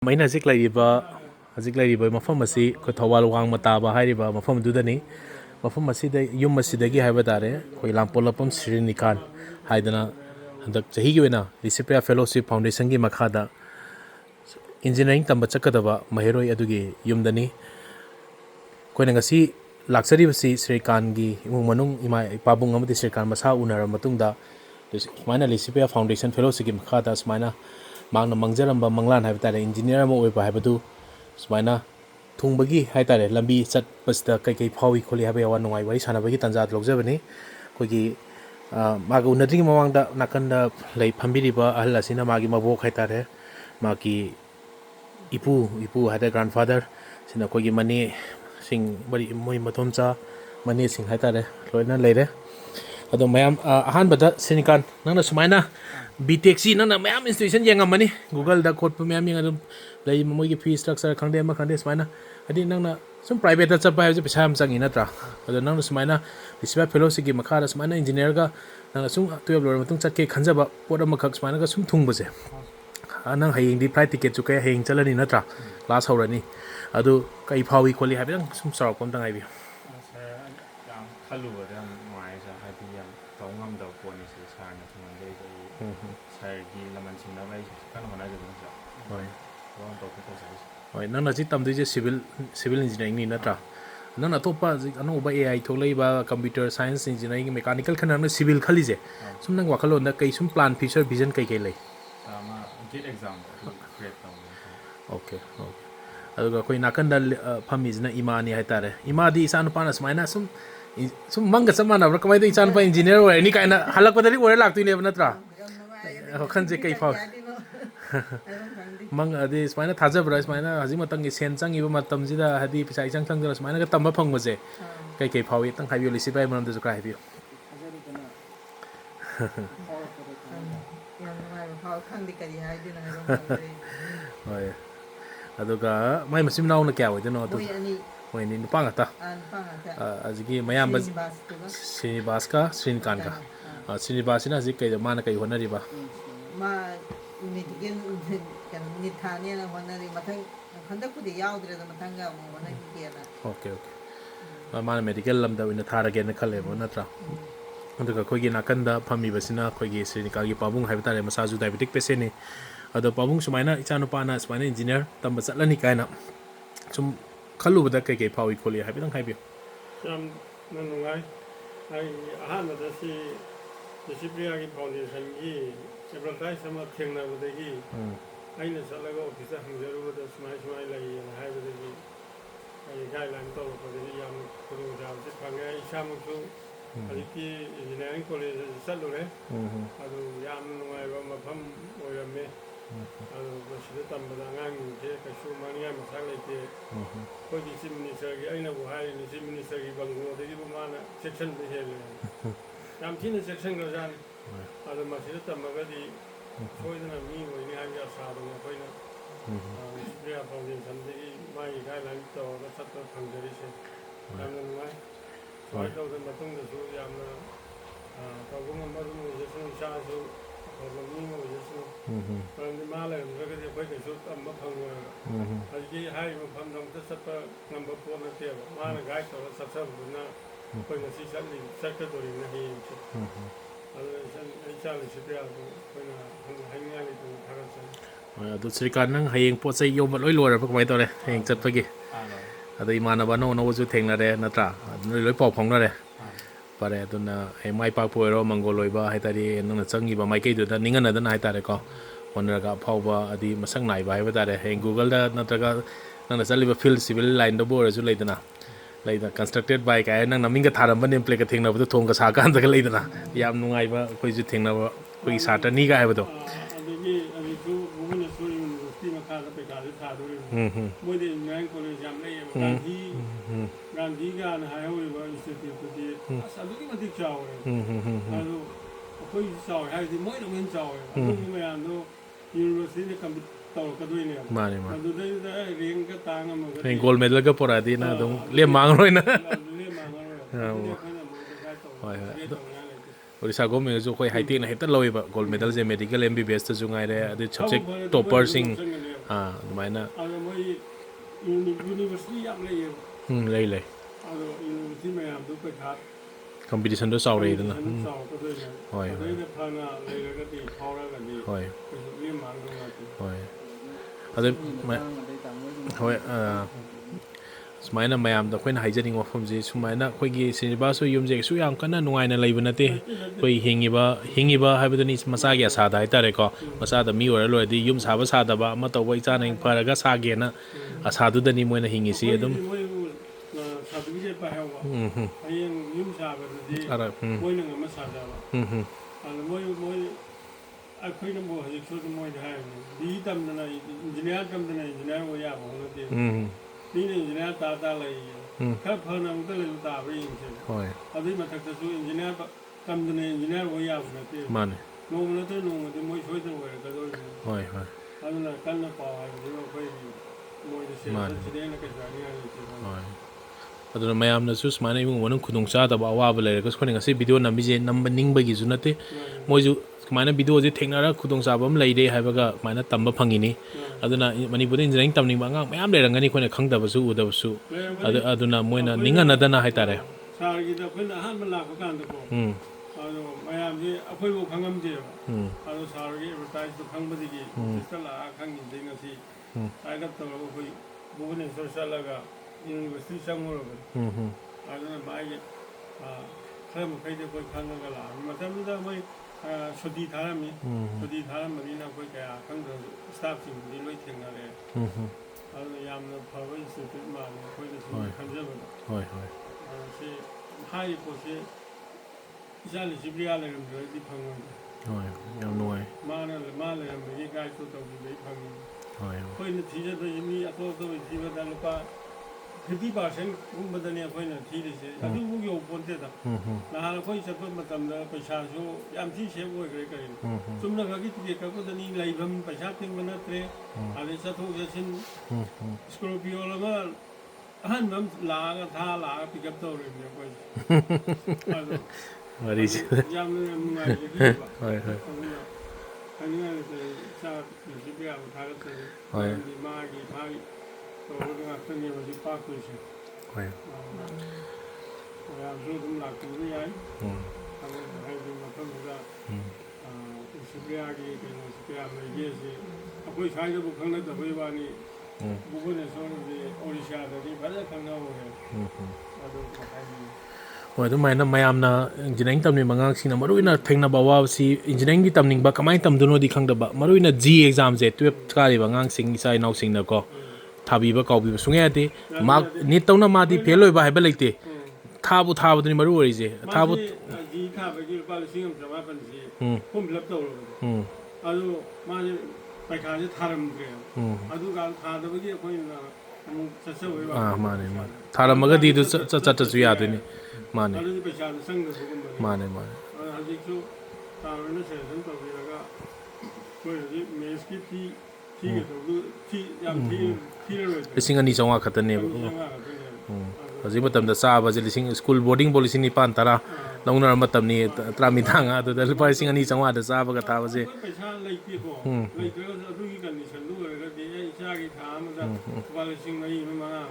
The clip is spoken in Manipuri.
Maina hajik lairiba mafam asi ko Thoubal Wangmataba hairiba mafam dudani mafam asida yum asidagi haiba tare koi Langpoklakpam Shrinikan haidana handak chahi gi oina Licypriya Fellowship Foundation gi makhada engineering tamba chakadaba mahiroi adugi yumdani koina ngasi laksari basi Shrikant gi emung manung ima ipabung amati Shrikant masa unara matungda smaina Licypriya Foundation Fellowship gi makhada smaina Magna mangjaramba manglan hai tare engineer mo oi ba badu sumaina thungbagi hai tare lambi chat pasta kai phawi kholi ha ba yawa nungai wari sana bagi tanja logjabani kogi maga unadri mawangda nakanda lei phambiri ba ahal asina magi mabok hai tare magi ipu hada grandfather sina kogi mani sing bari moi matomcha mani sing hai tare loina leire ado mayam ahan bada Shrinikan nangna sumaina BTech nana mayam institution yengamani Google da code mayam yang lay mogi fee structure khande ma khande smaina adi nangna sum private da chapa haje pesa am changi natra ado nangna smaina Licypriya Fellowship gi makhara smaina engineer ga nangna sum 12 lor matung chatke khanjaba poda makhak smaina ga sum thungbase nang haying di flight ticket chu kai haying chalani natra class horani ado kai phawi kholi habang sum sarok kom tang aibi khalu da mai sa happy yam tongam da poni se sarna thumande ko sargi laman singna bai kan hona de sa hoi ron to ko sa hoi nana ji tamdu je civil engineering ni natra nana topa anu ba AI tholai ba computer science engineering mechanical khana civil khali je sum nang wakhalo na kai sum plan future vision kai lai sama gate exam create ta okay aduga koi nakanda phamiz na imani hai tare imadi isan pana smaina sum manga samana kamai do isan pa engineer or any kaina halak padari ore laktui ne natra khanje kai phaw mang adi smaina thaja bra smaina haji matang gi sen chang iba matam jida hadi pisa ichang chang dara smaina ga tamba phang baje kai phawi tang haibi Licypriya manam de ka haibi hoi aduga mai masim naw na kya wajano adu hoi ni nupa ngata ajigi mayam Srinivas ka Shrinikan ka Srinivas na ji kai mana kai honari ba ma medical kan nithane na honari mathang handak pudi yaudre da mathanga mo honari kena okay mana medical lamda wina thara gen khale bo natra aduga khoi gi nakanda phami basina khoi gi Shrinikan gi pabung haiba tare masaju diabetic patient ni ado pabung sumaina ichanu pana sumaina engineer tamba chatlani kaina sum khalu bada kai phawi kholi haibi dang haibi Jam nanungai ai ahana da si Licypriya gi foundation gi sebentai sama thengna bodagi aina salaga office hangjaru da smai lai hai bodagi ai guideline to bodagi yam khudongchaba se phangai isamusu aliki engineering college salure adu yam nungai ba mafam oirame adu basida tambada ngang je kasu mania masang leke koi di minister gi aina bu hai ni minister gi bango de gi mana section de hele yam tin section ga jan adu masida tamaga di koi na mi oi ni hang ya sa do koi na Licypriya Foundation de gi mai guideline to ga sat phangdari se yam nungai koi to da matung da su yam na to go ma ru mo je su sha su ko mi mo je su Pandi mala ngaka de koi ke su amma phangwa aji hai mo pham dong ta sat pa number 4 na te ma na gai to sat sat na koi na si sat ni sat ka dori na hi chi ala san ai cha le chi ya koi na hai ni ali tu thara san adu Shrikant nang hayeng pot sai yom loi lor pa kamai tore hayeng chat pagi adu imanaba no ju thengna re natra loi pau phong na re pare aduna ai mai pa poiro mangoloi ba hai tari nang changi ba mai kai du da ningana da na hai tare ko onraga phauba adi masang nai ba hai tare hayeng Google da natraga nang chaliba field civil line da bor ju leidana constructed by kai nang naming ka tharam ba name plate ka thengna ba thong ka sa kan da leidana yam nungai ba koi ju thengna ba koi sata ni ga hai ba do adigi ani su bumina su university ma kha da pe ka de tha do mo de nang college jam nei gandhi ga na hai ho ba institute de asadugi ma dik chaw adu koi chaw hai di moi no men chaw adu me an do university de kam to ka do ni mani adu de ring ka tang ma hayeng gold medal ka pora di na dong le mang roi na hoi Orissa government jo koi high tech na heta loi ba gold medal je medical MBBS ta jungai re adu subject topper sing ꯑꯗꯨꯃꯥꯏꯅ ꯑꯗꯣ ꯃꯣꯏ ꯌꯨꯅꯤꯚꯔꯁꯤꯇꯤ ꯌꯥꯝ ꯂꯩꯌꯦꯕ ꯂꯩ ꯑꯗꯣ ꯌꯨꯅꯤꯚꯔꯁꯤꯇꯤ ꯃꯌꯥꯝꯗꯨ ꯄꯩꯈꯥ ꯀꯝꯄꯤꯇꯤꯁꯟꯗꯣ ꯆꯥꯎꯔꯛꯏꯗꯅ ꯀꯝꯄꯤꯇꯤꯁꯟ ꯆꯥꯎꯔꯛꯀꯗꯣꯏꯅꯦ ꯍꯣꯏ ꯍꯣꯏ ꯑꯗꯩꯗ ꯐꯅ ꯂꯩꯔꯒꯗꯤ ꯐꯥꯎꯔꯒꯗꯤ ꯍꯣꯏ ꯀꯩꯁꯨ ꯂꯦꯝ ꯃꯥꯡꯗꯧ ꯅꯠꯇꯦ ꯍꯣꯏ ꯑꯗꯨ ꯍꯣꯏ ꯁꯨꯃꯥꯏꯅ ꯃꯌꯥꯝꯗ ꯑꯩꯈꯣꯏꯅ ꯍꯥꯏꯖꯅꯤꯡꯕ ꯋꯥꯐꯝꯁꯤ ꯁꯨꯃꯥꯏꯅ ꯑꯩꯈꯣꯏꯒꯤ ꯁ꯭ꯔꯤꯅꯤꯕꯥꯁ ꯌꯨꯝꯁꯦ ꯀꯩꯁꯨ ꯌꯥꯝ ꯀꯟꯅ ꯅꯨꯡꯉꯥꯏꯅ ꯂꯩꯕ ꯅꯠꯇꯦ ꯑꯩꯈꯣꯏ ꯍꯤꯡꯉꯤꯕ ꯍꯥꯏꯕꯗꯨꯅꯤ ꯃꯆꯥꯒꯤ ꯑꯁꯥꯗ ꯍꯥꯏꯇꯥꯔꯦꯀꯣ ꯃꯆꯥꯗ ꯃꯤ ꯑꯣꯏꯔ ꯂꯣꯏꯔꯗꯤ ꯌꯨꯝ ꯁꯥꯕ ꯁꯥꯗꯕ ꯑꯃ ꯇꯧꯕ ꯏꯆꯥꯅ ꯐꯔꯒ ꯁꯥꯒꯦꯅ ꯑꯁꯥꯗꯨꯗꯅꯤ ꯃꯣꯏꯅ ꯍꯤꯡꯉꯤꯁꯤ ꯑꯗꯨꯝ ꯁꯥꯔꯇꯤꯐꯤꯀꯦꯠ ꯄꯥꯏꯍꯧꯕ ꯍꯌꯦꯡ ꯌꯨꯝ ꯁꯥꯕꯗꯗꯤ ꯃꯣꯏꯅ ꯉꯝꯃ ꯁꯥꯖꯕ ꯑꯗꯣ ꯃꯣꯏ ꯑꯩꯈꯣꯏꯅꯕꯨ ꯍꯧꯖꯤꯛꯁꯨ ꯑꯗꯨꯝ ꯃꯣꯏꯗ ꯍꯥꯏꯕꯅꯤ ꯕꯤ ꯇꯝꯗꯅ ꯏꯟꯖꯤꯅꯤꯌꯥꯔ ꯇꯝꯗꯅ ꯏꯟꯖꯤꯅꯤꯌꯥꯔ ꯑꯣꯏ ꯌꯥꯕ ꯍꯧꯅꯗꯦ ꯃꯤꯅ ꯏꯟꯖꯤꯅꯤꯌꯥꯔ ꯇꯥ ꯂꯩꯌꯦ ꯈꯔ ꯐꯅ ꯑꯃꯨꯛꯇ ꯂꯩꯕ ꯇꯥꯕ꯭ꯔꯥ ꯌꯦꯡꯁꯦꯕ ꯑꯗꯨꯏ ꯃꯊꯛꯇꯁꯨ ꯏꯟꯖꯤꯅꯤꯌꯥꯔ ꯇꯝꯗꯅ ꯏꯟꯖꯤꯅꯤꯌꯥꯔ ꯑꯣꯏ ꯌꯥꯕ ꯅꯠꯇꯦ ꯅꯣꯡꯃ ꯅꯠꯇ꯭ꯔꯒ ꯅꯣꯡꯃꯗꯤ ꯃꯣꯏ ꯁꯣꯏꯗꯅ ꯑꯣꯏꯔꯛꯀꯗꯧꯔꯤꯕꯅꯤ ꯑꯗꯨꯅ ꯀꯟꯅ ꯄꯥꯎ ꯍꯥꯏꯕꯗꯨꯅ ꯑꯩꯈꯣꯏꯒꯤ ꯃꯣꯏꯗ ꯁꯤꯗꯩꯅ ꯀꯩꯁꯨ ꯍꯥꯏꯅꯤꯡꯉꯥꯏ ꯂꯩꯇꯦ ꯑꯗꯨꯅ ꯃꯌꯥꯝꯅꯁꯨ ꯁꯨꯃꯥꯏꯅ ꯏꯃꯨꯡ ꯃꯅꯨꯡ ꯈꯨꯗꯣꯡꯆꯥꯗꯕ ꯑꯋꯥꯕ ꯂꯩꯔꯒꯁꯨ ꯑꯩꯈꯣꯏꯅ ꯉꯁꯤ ꯚꯤꯗꯤꯑꯣ ꯅꯝꯃꯤꯁꯦ ꯅꯝꯕ ꯅꯤꯡꯕꯒꯤꯁꯨ ꯅꯠꯇꯦ ꯃꯣꯏꯁꯨ ꯁꯨꯃꯥꯏꯅ ꯚꯤꯗꯤꯑꯣꯁꯦ ꯊꯦꯡꯅꯔꯒ ꯈꯨꯗꯣꯡꯆꯥꯕ ꯑꯃ ꯂꯩꯔꯦ ꯍꯥꯏꯕꯒ ꯁꯨꯃꯥꯏꯅ ꯇꯝꯕ ꯐꯪꯉꯤꯅꯤ ꯑꯗꯨꯅ ꯃꯅꯤꯄꯨꯔꯗ ꯏꯟꯖꯤꯅꯤꯌꯥꯔꯤꯡ ꯇꯝꯅꯤꯡꯕ ꯑꯉꯥꯡ ꯃꯌꯥꯝ ꯂꯩꯔꯝꯒꯅꯤ ꯑꯩꯈꯣꯏꯅ ꯈꯪꯗꯕꯁꯨ ꯎꯗꯕꯁꯨ ꯑꯗꯨꯅ ꯃꯣꯏꯅ ꯅꯤꯡꯍꯟꯅꯗꯅ ꯍꯥꯏꯇꯥꯔꯦ ꯁꯥꯔꯒꯤꯗ ꯑꯩꯈꯣꯏꯅ ꯑꯍꯥꯟꯕ ꯂꯥꯛꯄ ꯀꯥꯟꯗꯀꯣ ꯑꯗꯣ ꯃꯌꯥꯝꯁꯦ ꯑꯩꯈꯣꯏꯐꯥꯎ ꯈꯪꯉꯝꯗꯦꯕ ꯑꯗꯣ ꯁꯥꯔꯒꯤ ꯑꯦꯗꯚꯔꯇꯥꯏꯖꯇꯣ ꯈꯪꯕꯗꯒꯤ ꯑꯣꯐꯤꯁꯇ ꯂꯥꯛꯑꯒ ꯈꯪꯈꯤꯕꯗꯒꯤ ꯉꯁꯤ ꯍꯥꯏꯔꯞ ꯇꯧꯔꯒ ꯑꯩꯈꯣꯏ ꯚꯨꯕꯅꯦꯁ꯭ꯋꯔ ꯆꯠꯂꯒ ꯌꯨꯅꯤꯚꯔꯁꯤꯇꯤ ꯆꯪꯉꯨꯔꯕꯅꯤ ꯑꯗꯨꯅ ꯃꯥꯒꯤ ꯈꯔ ꯃꯈꯩꯗꯤ ꯑꯩꯈꯣꯏ ꯈꯪꯉꯒ ꯂꯥꯛꯑꯃꯤ ꯃꯇꯝꯗꯨꯗ ꯃꯣꯏ ꯁꯨꯇꯤ ꯊꯥꯔꯝꯃꯤ ꯁꯨꯇꯤ ꯊꯥꯔꯝꯕꯅꯤꯅ ꯑꯩꯈꯣꯏ ꯀꯌꯥ ꯈꯪꯗ꯭ꯔꯁꯨ ꯏꯁꯇꯥꯐꯁꯤꯡꯕꯨꯗꯤ ꯂꯣꯏ ꯊꯦꯡꯅꯔꯛꯑꯦ ꯑꯗꯨꯅ ꯌꯥꯝꯅ ꯐꯕ ꯏꯟꯁꯇꯤꯇ꯭ꯌꯨꯠ ꯃꯥꯜꯂꯦ ꯑꯩꯈꯣꯏꯅ ꯁꯨꯝ ꯈꯟꯖꯕꯗ ꯁꯤ ꯍꯥꯏꯔꯤꯕ ꯄꯣꯠꯁꯤ ꯏꯆꯥ ꯂꯤꯁꯤꯄ꯭ꯔꯤꯌꯥ ꯂꯩꯔꯝꯗ꯭ꯔꯒꯗꯤ ꯐꯪꯉꯣꯏꯗ ꯌꯥꯝ ꯅꯨꯡꯉꯥꯏ ꯃꯥ ꯂꯩꯔꯝꯕꯒꯤ ꯒꯥꯏꯗꯇꯣ ꯇꯧꯕꯤꯕꯒꯤ ꯐꯪꯉꯤ ꯑꯩꯈꯣꯏꯅ ꯊꯤꯖꯗꯣꯏꯁꯤ ꯃꯤ ꯑꯇꯣꯞ ꯑꯇꯣꯞꯄ ꯊꯤꯕꯗ ꯂꯨꯄꯥ 50%ꯒꯨꯝꯕꯗꯅꯤ ꯑꯩꯈꯣꯏꯅ ꯊꯤꯔꯤꯁꯦ ꯑꯗꯨꯕꯨ ꯌꯧꯄꯣꯟꯇꯦꯗ ꯅꯍꯥꯟ ꯑꯩꯈꯣꯏ ꯆꯠꯄ ꯃꯇꯝꯗ ꯄꯩꯁꯥꯁꯨ ꯌꯥꯝ ꯊꯤ ꯁꯦꯞ ꯑꯣꯏꯈ꯭ꯔꯦ ꯀꯔꯤꯅꯣ ꯆꯨꯝꯅ ꯈꯛꯀꯤ ꯇꯤꯀꯦꯠ ꯀꯛꯄꯗꯅꯤ ꯂꯩꯐꯝ ꯄꯩꯁꯥ ꯇꯤꯡꯕ ꯅꯠꯇ꯭ꯔꯦ ꯑꯗꯩ ꯆꯠꯊꯣꯛ ꯆꯠꯁꯤꯟ ꯁ꯭ꯀꯣꯔꯄꯤꯌꯣ ꯑꯃ ꯑꯍꯟꯕ ꯑꯃ ꯂꯥꯛꯑꯒ ꯂꯥꯛꯑꯒ ꯄꯤꯛꯑꯞ ꯇꯧꯔꯤꯕꯅꯤ ꯑꯩꯈꯣꯏꯁꯦ ꯑꯗꯣ ꯌꯥꯝꯅ ꯅꯨꯡꯉꯥꯏꯖꯈꯤꯕ ꯑꯗꯨꯅ ꯍꯥꯏꯅꯤꯡꯉꯥꯏ ꯂꯩꯇꯦ ꯏꯆꯥ ꯂꯤꯁꯤꯄ꯭ꯔꯤꯌꯥꯕꯨ ꯊꯥꯒꯠꯆꯔꯤ ꯃꯔꯝꯗꯤ ꯃꯥꯒꯤ ꯇꯧꯔꯒ ꯉꯥꯛꯇꯅꯦꯕ ꯍꯧꯖꯤꯛ ꯄꯥꯛꯇꯣꯏꯁꯦ ꯃꯌꯥꯝꯁꯨ ꯑꯗꯨꯝ ꯂꯥꯛꯄꯤꯕ ꯌꯥꯏ ꯍꯥꯏꯗꯤ ꯃꯐꯝꯗꯨꯗ ꯂꯤꯁꯤꯄ꯭ꯔꯤꯌꯥꯒꯤ ꯀꯩꯅꯣꯁꯤ ꯀꯌꯥꯝ ꯂꯩꯒꯦꯁꯤ ꯑꯩꯈꯣꯏ ꯁ꯭ꯋꯥꯏꯗꯕꯨ ꯈꯪꯅꯗꯕꯩ ꯋꯥꯅꯤ ꯚꯨꯕꯅꯦꯁ꯭ꯋꯔꯗꯤ ꯑꯣꯔꯤꯁꯥꯗꯗꯤ ꯐꯖꯅ ꯈꯪꯅꯍꯧꯔꯦ ꯑꯗꯨ ꯍꯥꯏꯅꯤꯡꯉꯤ ꯍꯣꯏ ꯑꯗꯨꯃꯥꯏꯅ ꯃꯌꯥꯝꯅ ꯏꯟꯖꯤꯅꯤꯌꯥꯔꯤꯡ ꯇꯝꯅꯤꯡꯕ ꯑꯉꯥꯡꯁꯤꯡꯅ ꯃꯔꯨꯑꯣꯏꯅ ꯊꯦꯡꯅꯕ ꯑꯋꯥꯕꯁꯤ ꯏꯟꯖꯤꯅꯤꯌꯥꯔꯤꯡꯒꯤ ꯇꯝꯅꯤꯡꯕ ꯀꯃꯥꯏꯅꯇꯝꯗꯣꯏꯅꯣꯗꯤ ꯈꯪꯗꯕ ꯃꯔꯨꯑꯣꯏꯅ ꯖꯤ ꯑꯦꯛꯖꯥꯝꯁꯦ 12 ꯀꯥꯔꯤꯕ ꯑꯉꯥꯡꯁꯤꯡ ꯏꯆꯥ ꯏꯅꯥꯎꯁꯤꯡꯅꯀꯣ ꯊꯥꯕꯤꯕ ꯀꯥꯎꯕꯤꯕ ꯁꯨꯡꯌꯥ ꯌꯥꯗꯦ ꯃꯥꯔꯛ ꯅꯤꯠ ꯇꯧꯅ ꯃꯥꯗꯤ ꯐꯦꯜ ꯑꯣꯏꯕ ꯍꯥꯏꯕ ꯂꯩꯇꯦ ꯊꯥꯕꯗꯨꯅꯤ ꯃꯔꯨ ꯑꯣꯏꯔꯤꯁꯦ ꯖꯤ ꯊꯥꯕꯒꯤ ꯂꯨꯄꯥ 1,900,000 ꯐꯣꯔꯝ ꯐꯤꯜ ꯑꯞ ꯇꯧꯔꯕꯅꯤ ꯑꯗꯨ ꯃꯥꯁꯦ ꯄꯩꯈꯥꯁꯦ ꯊꯥꯔꯝꯗ꯭ꯔꯦꯕ ꯑꯗꯨꯒ ꯊꯥꯗꯕꯒꯤ ꯑꯩꯈꯣꯏꯅ ꯑꯃꯨꯛ ꯆꯠꯆꯕꯒꯤ ꯃꯥꯅꯦ ꯊꯥꯔꯝꯃꯒꯗꯤ ꯑꯗꯨ ꯆꯠꯇ꯭ꯔꯁꯨ ꯌꯥꯗꯣꯏꯅꯤ ꯑꯗꯨꯗꯤ ꯄꯩꯁꯥꯗꯣ ꯆꯪꯗꯕꯒꯨꯝꯕꯅꯤ ꯍꯧꯖꯤꯛꯁꯨ ꯁꯥꯔ ꯁꯦꯂꯦꯛꯁꯟ ꯇꯧꯕꯤꯔꯒ ꯑꯩꯈꯣꯏ ꯍꯧꯖꯤꯛ ꯃꯦꯠꯁꯀꯤ ꯐꯤ ꯌꯥꯝ ꯊꯤꯔꯔꯣꯏꯗ꯭ꯔꯦ 2,200 ꯈꯛꯇꯅꯦꯕ 2,200 ꯈꯛꯇꯅꯦꯕ ꯍꯧꯖꯤꯛ ꯃꯇꯝꯗ ꯆꯥꯕꯁꯦ ꯁ꯭ꯀꯨꯜ ꯕꯣꯔꯗꯤꯡꯐꯥꯎ 9,900 ꯂꯧꯅꯔ ꯃꯇꯝꯅꯤ 15,000 ꯑꯗꯨꯗ ꯂꯨꯄꯥ 2,200 ꯆꯥꯕꯒ ꯊꯥꯕꯁꯦ ꯑꯩꯈꯣꯏ ꯄꯩꯁꯥ ꯂꯩꯇꯦꯀꯣ ꯂꯩꯇ꯭ꯔꯒꯁꯨ ꯑꯗꯨꯒꯤ ꯀꯟꯗꯤꯁꯟꯗꯨ ꯑꯣꯏꯔꯒꯗꯤ ꯏꯆꯥꯒꯤ ꯊꯥ ꯑꯃꯗ ꯂꯨꯄꯥ 4,000 4,500